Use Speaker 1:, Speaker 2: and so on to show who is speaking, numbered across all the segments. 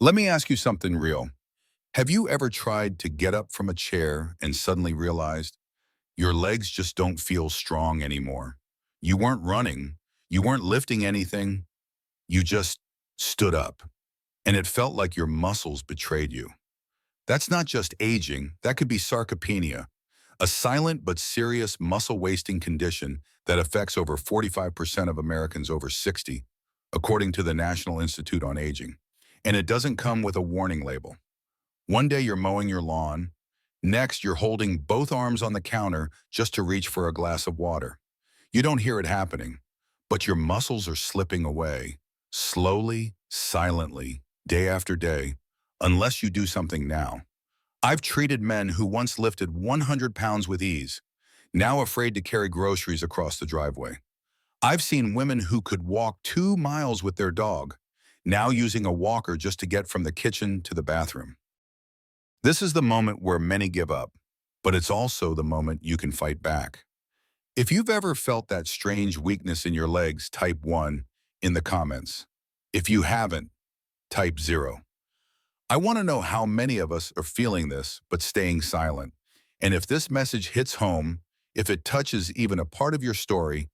Speaker 1: Let me ask you something real. Have you ever tried to get up from a chair and suddenly realized your legs just don't feel strong anymore? You weren't running, you weren't lifting anything, you just stood up, and it felt like your muscles betrayed you. That's not just aging, that could be sarcopenia, a silent but serious muscle-wasting condition that affects over 45% of Americans over 60, according to the National Institute on Aging. And it doesn't come with a warning label. One day you're mowing your lawn. Next, you're holding both arms on the counter just to reach for a glass of water. You don't hear it happening, but your muscles are slipping away, slowly, silently, day after day, unless you do something now. I've treated men who once lifted 100 pounds with ease, now afraid to carry groceries across the driveway. I've seen women who could walk 2 miles with their dog, now using a walker just to get from the kitchen to the bathroom. This is the moment where many give up, but it's also the moment you can fight back. If you've ever felt that strange weakness in your legs, type 1 in the comments. If you haven't, type 0. I want to know how many of us are feeling this but staying silent. And if this message hits home, if it touches even a part of your story,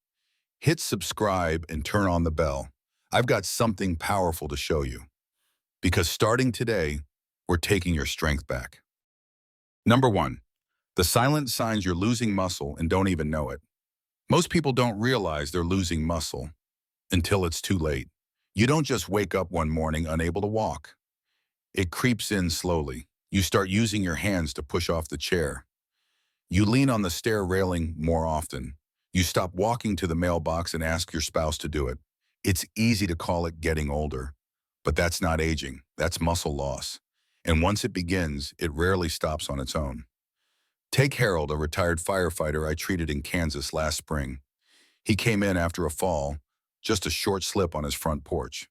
Speaker 1: hit subscribe and turn on the bell. I've got something powerful to show you. Because starting today, we're taking your strength back. Number 1, the silent signs you're losing muscle and don't even know it. Most people don't realize they're losing muscle until it's too late. You don't just wake up one morning unable to walk. It creeps in slowly. You start using your hands to push off the chair. You lean on the stair railing more often. You stop walking to the mailbox and ask your spouse to do it. It's easy to call it getting older, but that's not aging. That's muscle loss. And once it begins, it rarely stops on its own. Take Harold, a retired firefighter I treated in Kansas last spring. He came in after a fall, just a short slip on his front porch.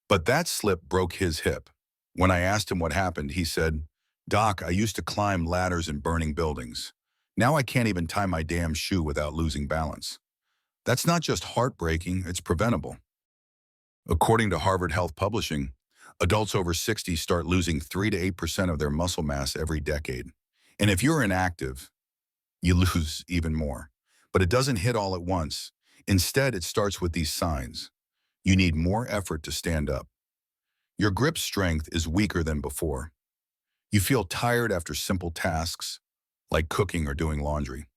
Speaker 1: But that slip broke his hip. When I asked him what happened, he said, "Doc, I used to climb ladders in burning buildings. Now I can't even tie my damn shoe without losing balance." That's not just heartbreaking, it's preventable. According to Harvard Health Publishing, adults over 60 start losing 3 to 8% of their muscle mass every decade. And if you're inactive, you lose even more. But it doesn't hit all at once. Instead, it starts with these signs. You need more effort to stand up. Your grip strength is weaker than before. You feel tired after simple tasks, like cooking or doing laundry.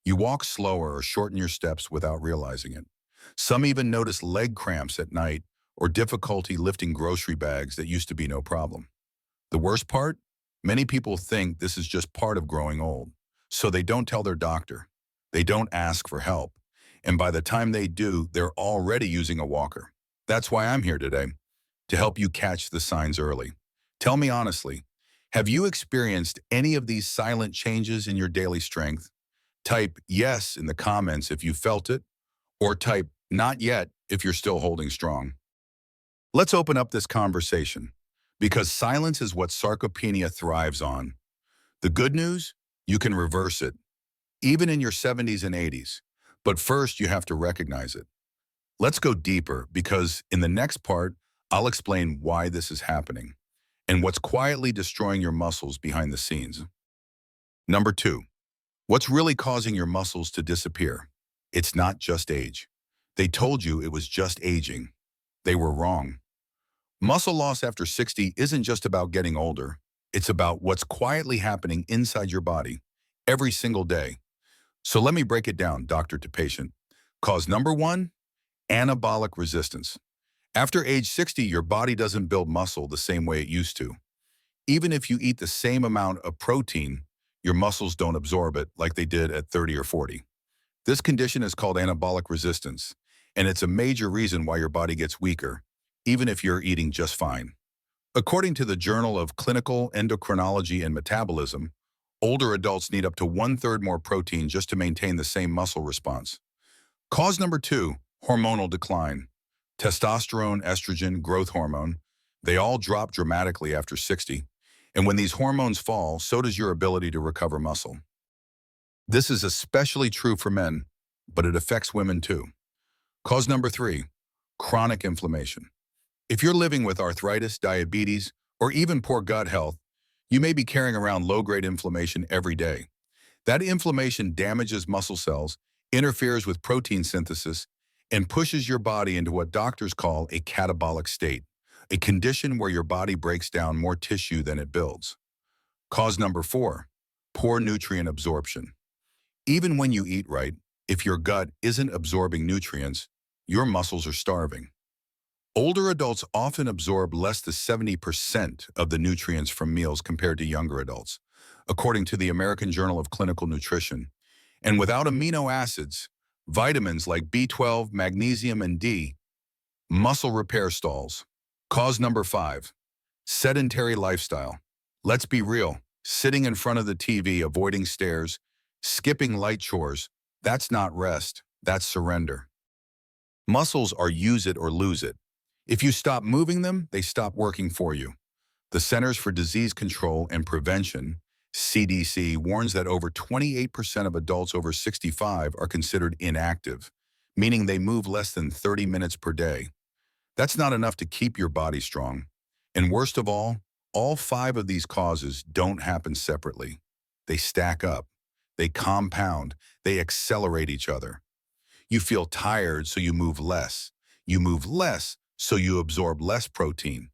Speaker 1: You walk slower or shorten your steps without realizing it. Some even notice leg cramps at night or difficulty lifting grocery bags that used to be no problem. The worst part? Many people think this is just part of growing old, so they don't tell their doctor. They don't ask for help. And by the time they do, they're already using a walker. That's why I'm here today, to help you catch the signs early. Tell me honestly, have you experienced any of these silent changes in your daily strength? Type yes in the comments if you felt it, or type not yet if you're still holding strong. Let's open up this conversation, because silence is what sarcopenia thrives on. The good news? You can reverse it, even in your 70s and 80s. But first, you have to recognize it. Let's go deeper, because in the next part, I'll explain why this is happening and what's quietly destroying your muscles behind the scenes. Number 2, what's really causing your muscles to disappear? It's not just age. They told you it was just aging. They were wrong. Muscle loss after 60 isn't just about getting older. It's about what's quietly happening inside your body every single day. So let me break it down, doctor to patient. Cause number 1, anabolic resistance. After age 60, your body doesn't build muscle the same way it used to. Even if you eat the same amount of protein, your muscles don't absorb it like they did at 30 or 40. This condition is called anabolic resistance, and it's a major reason why your body gets weaker, even if you're eating just fine. According to the Journal of Clinical Endocrinology and Metabolism, older adults need up to 1/3 more protein just to maintain the same muscle response. Cause number 2, hormonal decline. Testosterone, estrogen, growth hormone, they all drop dramatically after 60. And when these hormones fall, so does your ability to recover muscle. This is especially true for men, but it affects women too. Cause number 3, chronic inflammation. If you're living with arthritis, diabetes, or even poor gut health, you may be carrying around low-grade inflammation every day. That inflammation damages muscle cells, interferes with protein synthesis, and pushes your body into what doctors call a catabolic state, a condition where your body breaks down more tissue than it builds. Cause number 4, poor nutrient absorption. Even when you eat right, if your gut isn't absorbing nutrients, your muscles are starving. Older adults often absorb less than 70% of the nutrients from meals compared to younger adults, according to the American Journal of Clinical Nutrition. And without amino acids, vitamins like B12, magnesium, and D, muscle repair stalls. Cause number 5, sedentary lifestyle. Let's be real, sitting in front of the TV, avoiding stairs, skipping light chores, that's not rest, that's surrender. Muscles are use it or lose it. If you stop moving them, they stop working for you. The Centers for Disease Control and Prevention, CDC, warns that over 28% of adults over 65 are considered inactive, meaning they move less than 30 minutes per day. That's not enough to keep your body strong. And worst of all 5 of these causes don't happen separately. They stack up, they compound, they accelerate each other. You feel tired, so you move less. You move less, so you absorb less protein.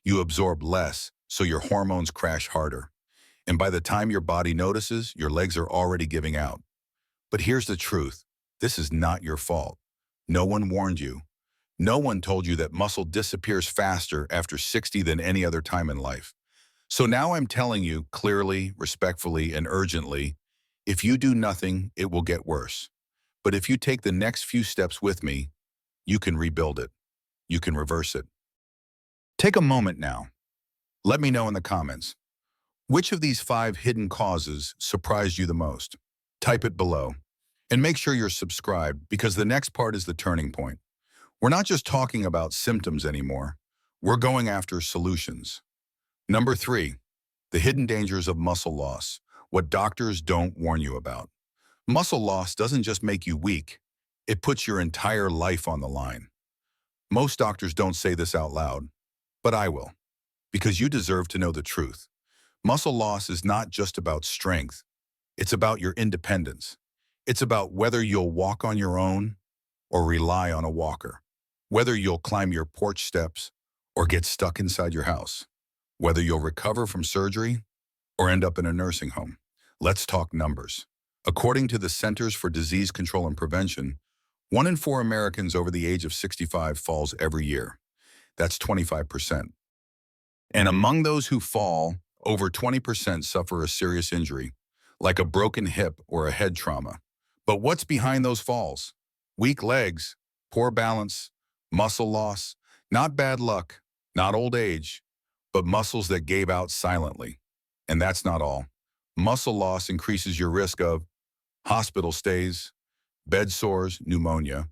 Speaker 1: You absorb less, so your hormones crash harder. And by the time your body notices, your legs are already giving out. But here's the truth. This is not your fault. No one warned you. No one told you that muscle disappears faster after 60 than any other time in life. So now I'm telling you clearly, respectfully, and urgently, if you do nothing, it will get worse. But if you take the next few steps with me, you can rebuild it. You can reverse it. Take a moment now. Let me know in the comments. Which of these 5 hidden causes surprised you the most? Type it below. And make sure you're subscribed, because the next part is the turning point. We're not just talking about symptoms anymore. We're going after solutions. Number 3, the hidden dangers of muscle loss, what doctors don't warn you about. Muscle loss doesn't just make you weak. It puts your entire life on the line. Most doctors don't say this out loud, but I will, because you deserve to know the truth. Muscle loss is not just about strength. It's about your independence. It's about whether you'll walk on your own or rely on a walker, whether you'll climb your porch steps or get stuck inside your house, whether you'll recover from surgery or end up in a nursing home. Let's talk numbers. According to the Centers for Disease Control and Prevention, 1 in 4 Americans over the age of 65 falls every year. That's 25%. And among those who fall, over 20% suffer a serious injury, like a broken hip or a head trauma. But what's behind those falls? Weak legs, poor balance, muscle loss, not bad luck, not old age, but muscles that gave out silently. And that's not all. Muscle loss increases your risk of hospital stays, bed sores, pneumonia,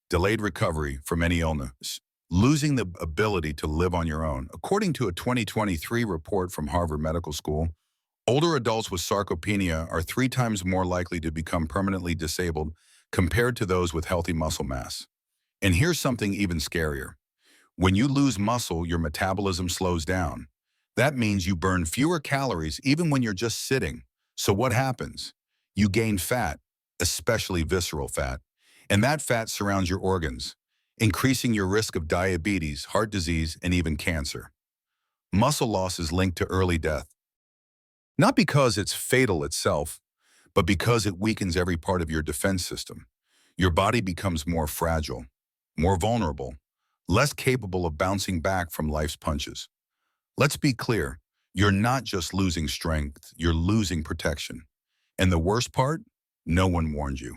Speaker 1: delayed recovery from any illness, losing the ability to live on your own. According to a 2023 report from Harvard Medical School, older adults with sarcopenia are 3 times more likely to become permanently disabled compared to those with healthy muscle mass. And here's something even scarier. When you lose muscle, your metabolism slows down. That means you burn fewer calories even when you're just sitting. So what happens? You gain fat, especially visceral fat, and that fat surrounds your organs, increasing your risk of diabetes, heart disease, and even cancer. Muscle loss is linked to early death, not because it's fatal itself, but because it weakens every part of your defense system. Your body becomes more fragile, more vulnerable, less capable of bouncing back from life's punches. Let's be clear, you're not just losing strength, you're losing protection. And the worst part? No one warned you.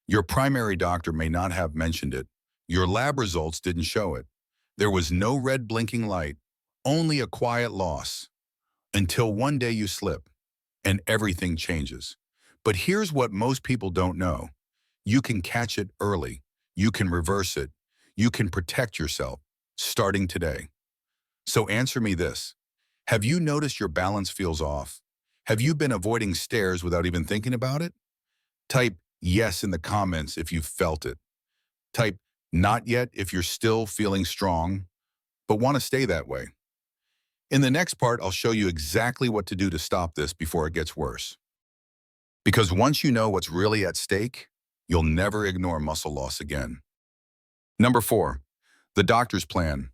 Speaker 1: Your primary doctor may not have mentioned it. Your lab results didn't show it. There was no red blinking light, only a quiet loss. Until one day you slip, and everything changes. But here's what most people don't know. You can catch it early. You can reverse it. You can protect yourself, starting today. So answer me this. Have you noticed your balance feels off? Have you been avoiding stairs without even thinking about it? Type yes in the comments if you've felt it. Type not yet if you're still feeling strong. but want to stay that way. In the next part, I'll show you exactly what to do to stop this before it gets worse. Because once you know what's really at stake, you'll never ignore muscle loss again. Number 4, the doctor's plan.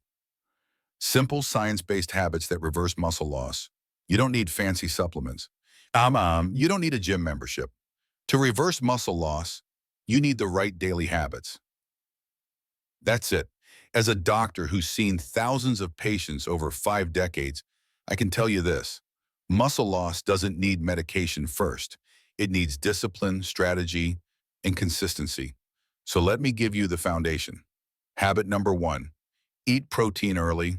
Speaker 1: Simple science-based habits that reverse muscle loss. You don't need fancy supplements. You don't need a gym membership. To reverse muscle loss, you need the right daily habits. That's it. As a doctor who's seen thousands of patients over 5 decades, I can tell you this. Muscle loss doesn't need medication first. It needs discipline, strategy, and consistency. So let me give you the foundation. Habit number 1, eat protein early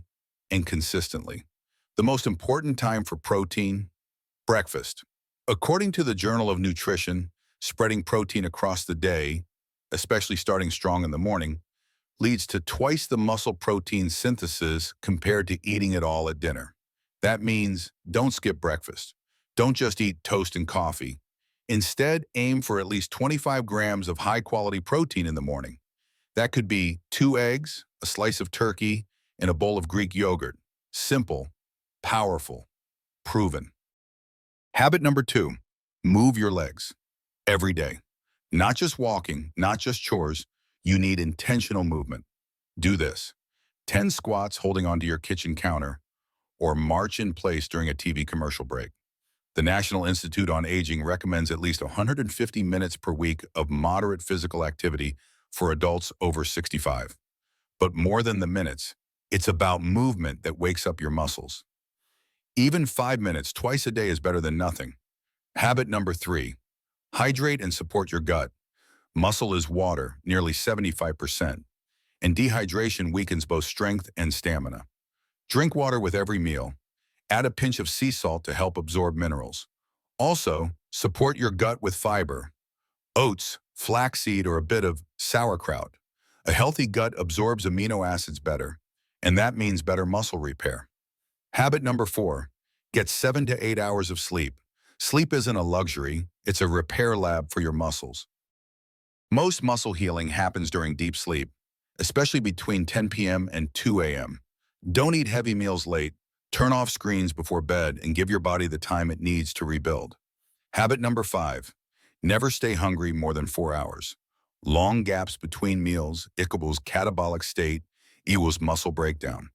Speaker 1: and consistently. The most important time for protein, breakfast. According to the Journal of Nutrition, spreading protein across the day, especially starting strong in the morning, leads to twice the muscle protein synthesis compared to eating it all at dinner. That means don't skip breakfast. Don't just eat toast and coffee. Instead, aim for at least 25 grams of high-quality protein in the morning. That could be 2 eggs, a slice of turkey, and a bowl of Greek yogurt. Simple, powerful, proven. Habit number 2, move your legs every day. Not just walking, not just chores. You need intentional movement. Do this. 10 squats holding onto your kitchen counter, or march in place during a TV commercial break. The National Institute on Aging recommends at least 150 minutes per week of moderate physical activity for adults over 65. But more than the minutes, it's about movement that wakes up your muscles. Even 5 minutes twice a day is better than nothing. Habit number 3, hydrate and support your gut. Muscle is water, nearly 75%, and dehydration weakens both strength and stamina. Drink water with every meal. Add a pinch of sea salt to help absorb minerals. Also, support your gut with fiber. Oats, flaxseed, or a bit of sauerkraut. A healthy gut absorbs amino acids better, and that means better muscle repair. Habit number 4, get 7 to 8 hours of sleep. Sleep isn't a luxury, it's a repair lab for your muscles. Most muscle healing happens during deep sleep, especially between 10 p.m. and 2 a.m. Don't eat heavy meals late, turn off screens before bed, and give your body the time it needs to rebuild. Habit number 5, never stay hungry more than 4 hours. Long gaps between meals equals catabolic state equals muscle breakdown.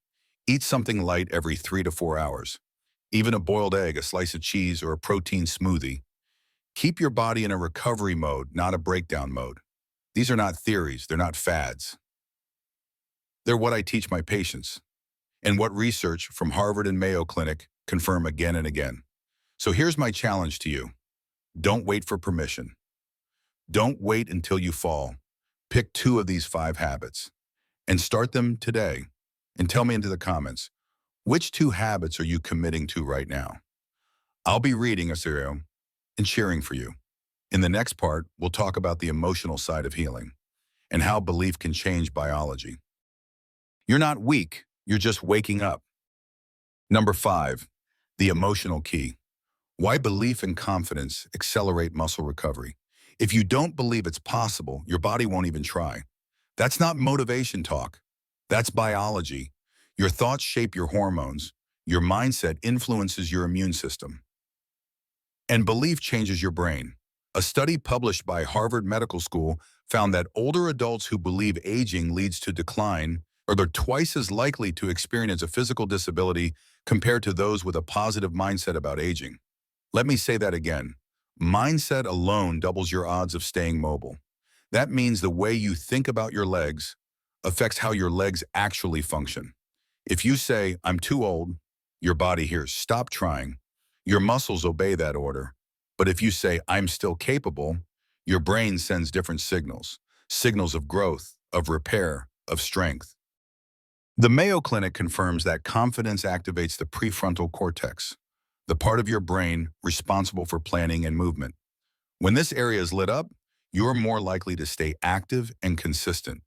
Speaker 1: Eat something light every 3 to 4 hours. Even a boiled egg, a slice of cheese, or a protein smoothie. Keep your body in a recovery mode, not a breakdown mode. These are not theories, they're not fads. They're what I teach my patients, and what research from Harvard and Mayo Clinic confirm again and again. So here's my challenge to you. Don't wait for permission. Don't wait until you fall. Pick 2 of these 5 habits and start them today. And tell me into the comments, which 2 habits are you committing to right now? I'll be reading a serial and cheering for you. In the next part, we'll talk about the emotional side of healing and how belief can change biology. You're not weak, you're just waking up. Number 5, the emotional key. Why belief and confidence accelerate muscle recovery. If you don't believe it's possible, your body won't even try. That's not motivation talk. That's biology. Your thoughts shape your hormones. Your mindset influences your immune system. And belief changes your brain. A study published by Harvard Medical School found that older adults who believe aging leads to decline are twice as likely to experience a physical disability compared to those with a positive mindset about aging. Let me say that again. Mindset alone doubles your odds of staying mobile. That means the way you think about your legs affects how your legs actually function. If you say, "I'm too old," your body hears, "Stop trying." Your muscles obey that order. But if you say, "I'm still capable," your brain sends different signals. Signals of growth, of repair, of strength. The Mayo Clinic confirms that confidence activates the prefrontal cortex, the part of your brain responsible for planning and movement. When this area is lit up, you're more likely to stay active and consistent.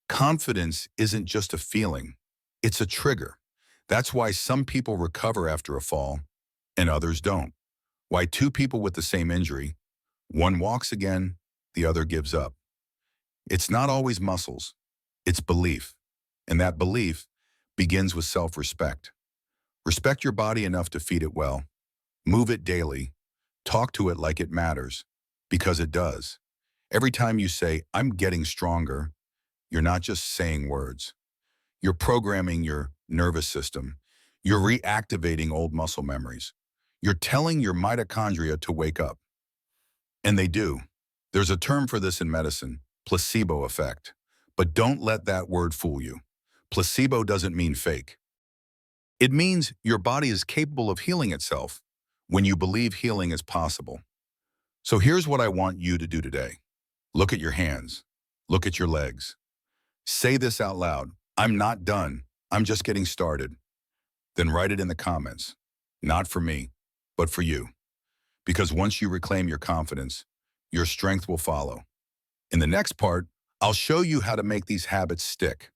Speaker 1: Confidence isn't just a feeling, it's a trigger. That's why some people recover after a fall and others don't. Why 2 people with the same injury, one walks again, the other gives up. It's not always muscles, it's belief. And that belief, begins with self-respect. Respect your body enough to feed it well. Move it daily. Talk to it like it matters, because it does. Every time you say, "I'm getting stronger," you're not just saying words. You're programming your nervous system. You're reactivating old muscle memories. You're telling your mitochondria to wake up. And they do. There's a term for this in medicine, placebo effect. But don't let that word fool you. Placebo doesn't mean fake. It means your body is capable of healing itself when you believe healing is possible. So here's what I want you to do today. Look at your hands. Look at your legs. Say this out loud. "I'm not done. I'm just getting started." Then write it in the comments. Not for me, but for you. Because once you reclaim your confidence, your strength will follow. In the next part, I'll show you how to make these habits stick.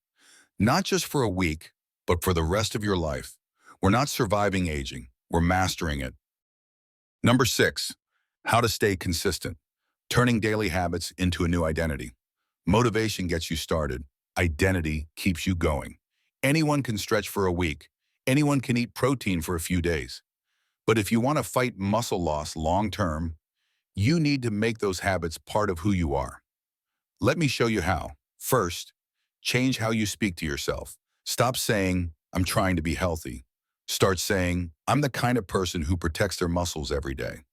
Speaker 1: Not just for a week, but for the rest of your life. We're not surviving aging, we're mastering it. Number 6, how to stay consistent. Turning daily habits into a new identity. Motivation gets you started. Identity keeps you going. Anyone can stretch for a week. Anyone can eat protein for a few days. But if you want to fight muscle loss long-term, you need to make those habits part of who you are. Let me show you how. First, change how you speak to yourself. Stop saying, "I'm trying to be healthy." Start saying, "I'm the kind of person who protects their muscles every day."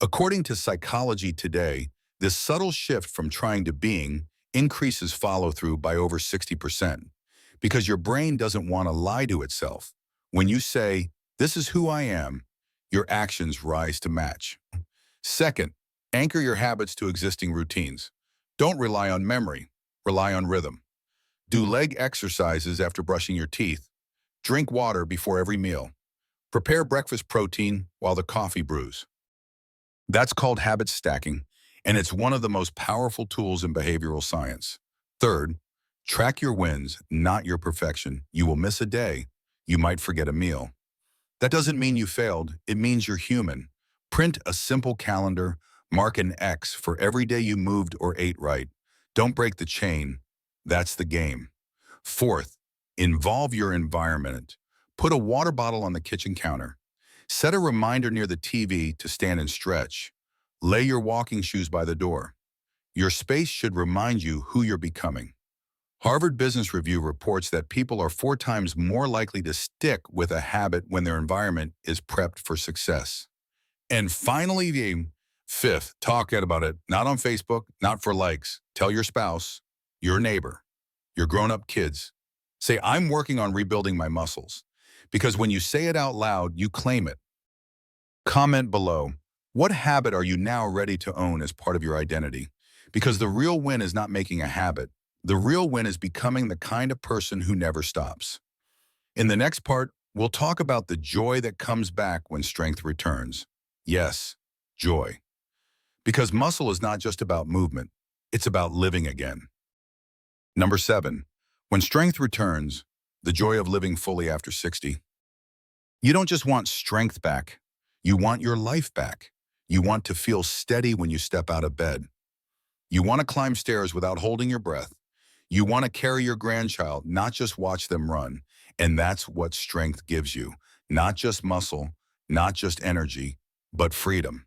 Speaker 1: According to Psychology Today, this subtle shift from trying to being increases follow-through by over 60%, because your brain doesn't want to lie to itself. When you say, "This is who I am," your actions rise to match. Second, anchor your habits to existing routines. Don't rely on memory, rely on rhythm. Do leg exercises after brushing your teeth. Drink water before every meal. Prepare breakfast protein while the coffee brews. That's called habit stacking, and it's one of the most powerful tools in behavioral science. Third, track your wins, not your perfection. You will miss a day. You might forget a meal. That doesn't mean you failed. It means you're human. Print a simple calendar, mark an X for every day you moved or ate right. Don't break the chain. That's the game. Fourth, involve your environment. Put a water bottle on the kitchen counter. Set a reminder near the TV to stand and stretch. Lay your walking shoes by the door. Your space should remind you who you're becoming. Harvard Business Review reports that people are 4 times more likely to stick with a habit when their environment is prepped for success. And finally, the fifth, talk about it, not on Facebook, not for likes. Tell your spouse, your neighbor, your grown-up kids. Say, "I'm working on rebuilding my muscles." Because when you say it out loud, you claim it. Comment below, what habit are you now ready to own as part of your identity? Because the real win is not making a habit. The real win is becoming the kind of person who never stops. In the next part, we'll talk about the joy that comes back when strength returns. Yes, joy. Because muscle is not just about movement, it's about living again. Number 7, when strength returns, the joy of living fully after 60. You don't just want strength back, you want your life back. You want to feel steady when you step out of bed. You want to climb stairs without holding your breath. You want to carry your grandchild, not just watch them run. And that's what strength gives you. Not just muscle, not just energy, but freedom.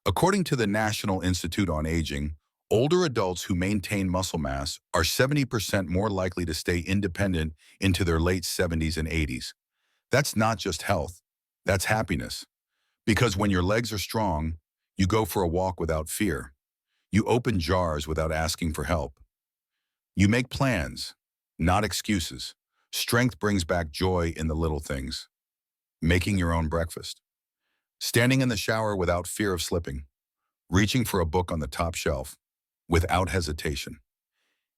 Speaker 1: According to the National Institute on Aging, older adults who maintain muscle mass are 70% more likely to stay independent into their late 70s and 80s. That's not just health, that's happiness. Because when your legs are strong, you go for a walk without fear. You open jars without asking for help. You make plans, not excuses. Strength brings back joy in the little things. Making your own breakfast. Standing in the shower without fear of slipping. Reaching for a book on the top shelf without hesitation.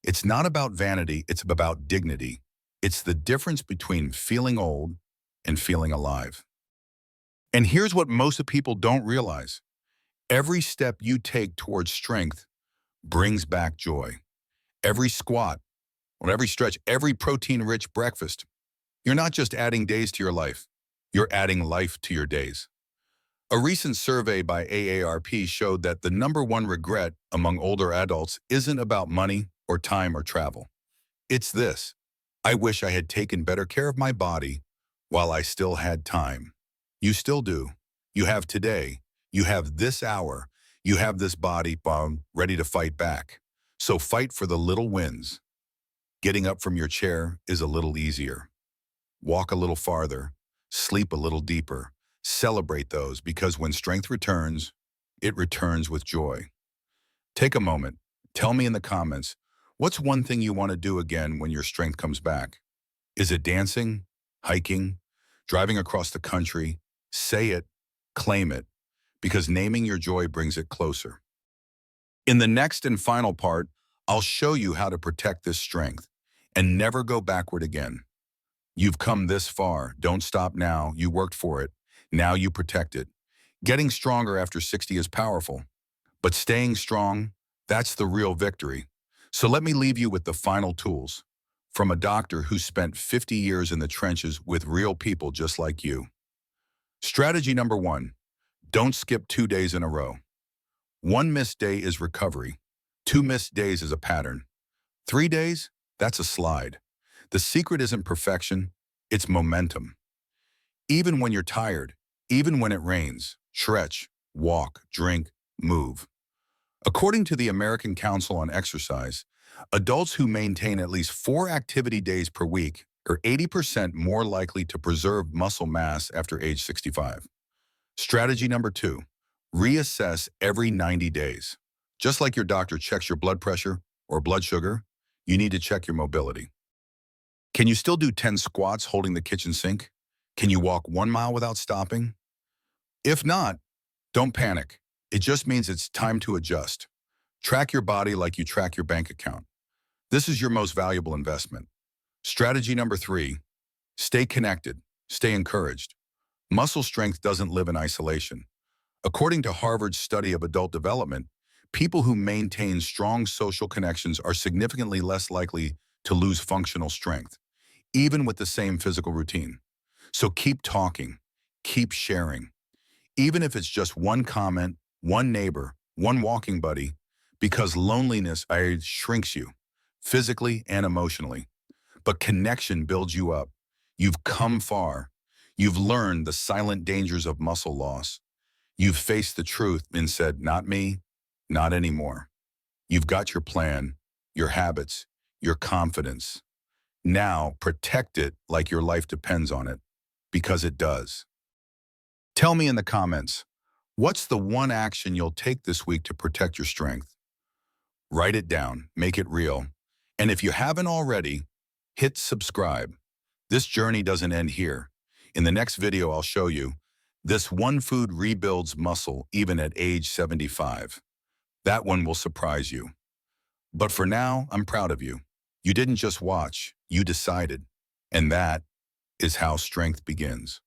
Speaker 1: It's not about vanity, it's about dignity. It's the difference between feeling old and feeling alive. And here's what most people don't realize. Every step you take towards strength brings back joy. Every squat, or every stretch, every protein-rich breakfast. You're not just adding days to your life, you're adding life to your days. A recent survey by AARP showed that the #1 regret among older adults isn't about money or time or travel. It's this: I wish I had taken better care of my body while I still had time. You still do. You have today. You have this hour. You have this body bomb ready to fight back. So fight for the little wins. Getting up from your chair is a little easier. Walk a little farther. Sleep a little deeper. Celebrate those because when strength returns, it returns with joy. Take a moment. Tell me in the comments, what's one thing you want to do again when your strength comes back? Is it dancing, hiking, driving across the country? Say it, claim it, because naming your joy brings it closer. In the next and final part, I'll show you how to protect this strength and never go backward again. You've come this far. Don't stop now. You worked for it. Now you protect it. Getting stronger after 60 is powerful, but staying strong, that's the real victory. So let me leave you with the final tools from a doctor who spent 50 years in the trenches with real people just like you. Strategy number 1, don't skip 2 days in a row. 1 missed day is recovery. 2 missed days is a pattern. 3 days, that's a slide. The secret isn't perfection, it's momentum. Even when you're tired, even when it rains, stretch, walk, drink, move. According to the American Council on Exercise, adults who maintain at least 4 activity days per week are 80% more likely to preserve muscle mass after age 65. Strategy number 2, reassess every 90 days. Just like your doctor checks your blood pressure or blood sugar, you need to check your mobility. Can you still do 10 squats holding the kitchen sink? Can you walk 1 mile without stopping? If not, don't panic. It just means it's time to adjust. Track your body like you track your bank account. This is your most valuable investment. Strategy number 3, stay connected, stay encouraged. Muscle strength doesn't live in isolation. According to Harvard's study of adult development, people who maintain strong social connections are significantly less likely to lose functional strength, even with the same physical routine. So keep talking, keep sharing. Even if it's just one comment, one neighbor, one walking buddy, because loneliness shrinks you, physically and emotionally. But connection builds you up. You've come far. You've learned the silent dangers of muscle loss. You've faced the truth and said, not me, not anymore. You've got your plan, your habits, your confidence. Now protect it like your life depends on it, because it does. Tell me in the comments, what's the one action you'll take this week to protect your strength? Write it down, make it real. And if you haven't already, hit subscribe. This journey doesn't end here. In the next video, I'll show you this one food rebuilds muscle even at age 75. That one will surprise you. But for now, I'm proud of you. You didn't just watch, you decided. And that is how strength begins.